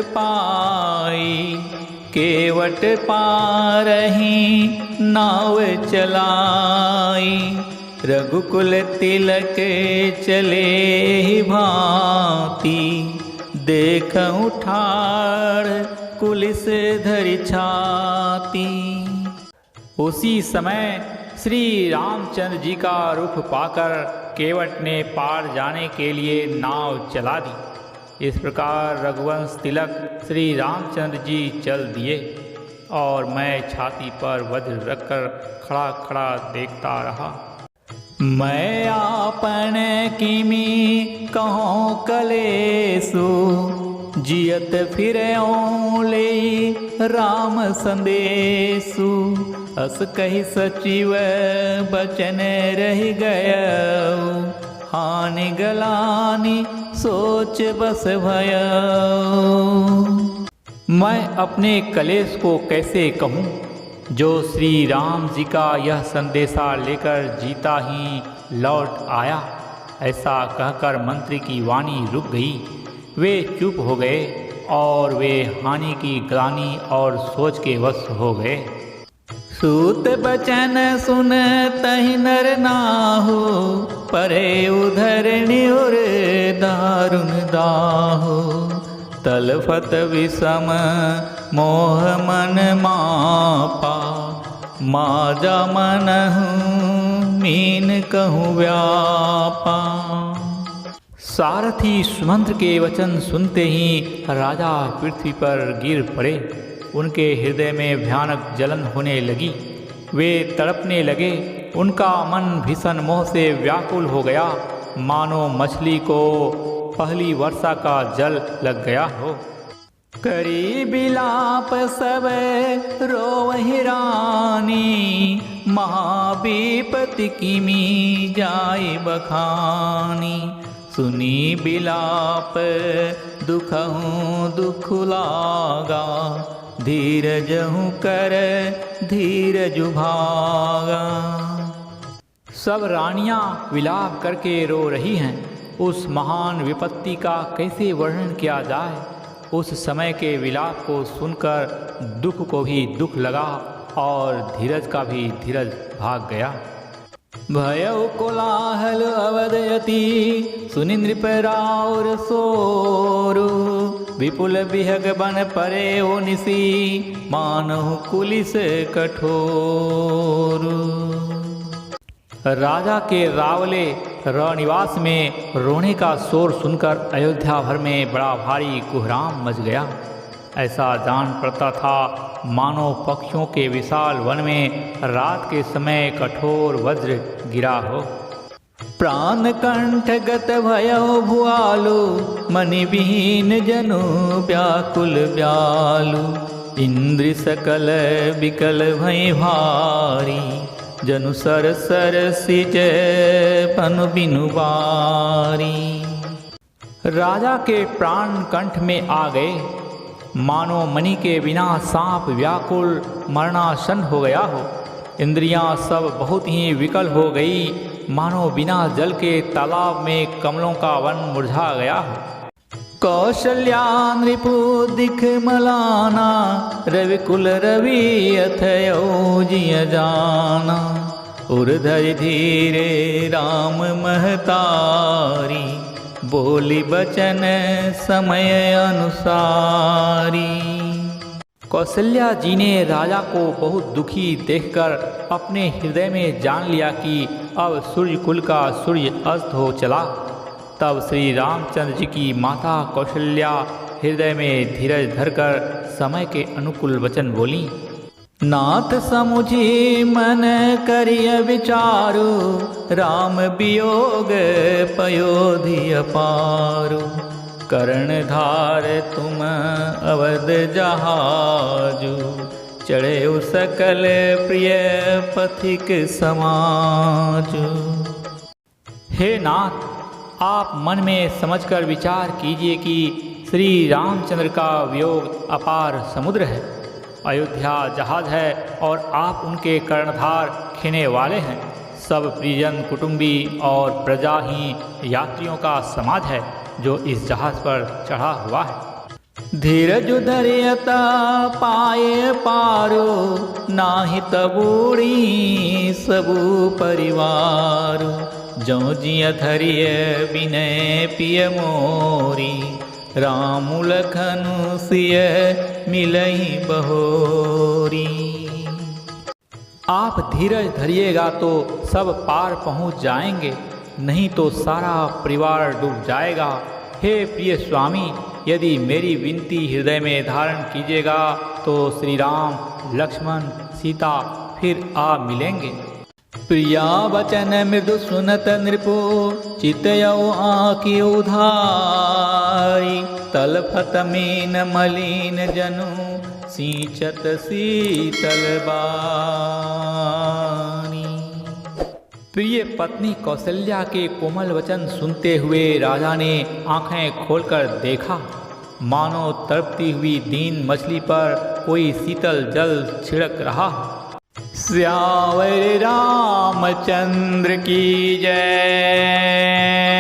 पाई, केवट पारही नाव चलाई। रघुकुल तिलक चले ही भांति, देखऊं ठाड़ कुलिस धरि छाती। उसी समय श्री रामचंद्र जी का रूप पाकर केवट ने पार जाने के लिए नाव चला दी। इस प्रकार रघुवंश तिलक श्री रामचंद्र जी चल दिए और मैं छाती पर वज्र रखकर खड़ा खड़ा देखता रहा। मैं आपन किमी कहूँ कलेसु, जियत फिरऊँ ले राम संदेशु। अस कही सचिव बचन रह गयऊ, हानि गलानी सोच बस भयऊ। मैं अपने कलेश को कैसे कहूँ, जो श्री राम जी का यह संदेशा लेकर जीता ही लौट आया। ऐसा कहकर मंत्री की वाणी रुक गई। वे चुप हो गए और वे हानि की ग्लानि और सोच के वश हो गए। सूत बचन सुन तहि नर नाहु, परे उधरणी उर दारुण दाहु। तलफत विषम मोह मन मापा, माजा मनहु मीन कहूँ व्यापा। सारथी सुमंत्र के वचन सुनते ही राजा पृथ्वी पर गिर पड़े। उनके हृदय में भयानक जलन होने लगी। वे तड़पने लगे। उनका मन भीषण मोह से व्याकुल हो गया, मानो मछली को पहली वर्षा का जल लग गया हो। करी बिलाप सब रोवहि रानी, महाविपति किमी जाय बखानी। सुनी बिलाप दुखहूँ दुख लागा, धीरजहूँ कर धीरज भागा। सब रानियां विलाप करके रो रही हैं। उस महान विपत्ति का कैसे वर्णन किया जाए। उस समय के विलाप को सुनकर दुख को भी दुख लगा और धीरज का भी धीरज भाग गया। भयउ कोलाहल अवदयति, सुनि नृप राउर सोरु। विपुल बिहग बन परे ओ निसी, मानहु कुलिस कठोर। राजा के रावले रनिवास में रोने का शोर सुनकर अयोध्या भर में बड़ा भारी कुहराम मच गया। ऐसा जान पड़ता था मानो पक्षियों के विशाल वन में रात के समय कठोर वज्र गिरा हो। प्राण कंठ गत भयो भुआलु, मनि विहीन जनु व्याकुल व्यालु। इंद्र सकल बिकल भई भारी, जनु सर सर सिज पनु बिनु बारी। राजा के प्राण कंठ में आ गए, मानो मणि के बिना सांप व्याकुल मरणासन हो गया हो। इंद्रियां सब बहुत ही विकल हो गई, मानो बिना जल के तालाब में कमलों का वन मुरझा गया हो। कौशल्या नृपु दिख मलाना, रविकुल रवि अथयो जिय जाना। उर्धरि धीरे राम महतारी, बोली बचन समय अनुसारी। कौशल्या जी ने राजा को बहुत दुखी देखकर अपने हृदय में जान लिया कि अब सूर्य कुल का सूर्य अस्त हो चला। तब श्री रामचंद्र जी की माता कौशल्या हृदय में धीरज धरकर समय के अनुकूल वचन बोली। नाथ समुझी मन करिय विचारु, राम वियोग पयोधि अपारु। कर्णधार तुम अवध जहाजु, चढ़े सकल प्रिय पथिक समाजु। हे नाथ, आप मन में समझकर विचार कीजिए कि श्री रामचंद्र का वियोग अपार समुद्र है, अयोध्या जहाज है और आप उनके कर्णधार खीने वाले हैं। सब परिजन कुटुंबी और प्रजा ही यात्रियों का समाज है जो इस जहाज पर चढ़ा हुआ है। धीरज धरियता पाए पारो, नाही तबूड़ी सबू परिवार। जो जिय धरिय विनय पिय मोरी, राम लखन सिय मिलहि बहोरी। आप धीरज धरिएगा तो सब पार पहुंच जाएंगे, नहीं तो सारा परिवार डूब जाएगा। हे प्रिय स्वामी, यदि मेरी विनती हृदय में धारण कीजिएगा तो श्री राम, लक्ष्मण, सीता फिर आ मिलेंगे। प्रिया वचन मृदु सुनत नृपो, चितयौ आँखि उधारी। तलफत मीन मलिन जनु, सींचत शीतल बानी। प्रिय पत्नी कौशल्या के कोमल वचन सुनते हुए राजा ने आंखें खोलकर देखा, मानो तड़पती हुई दीन मछली पर कोई शीतल जल छिड़क रहा। श्यावर रामचंद्र की जय।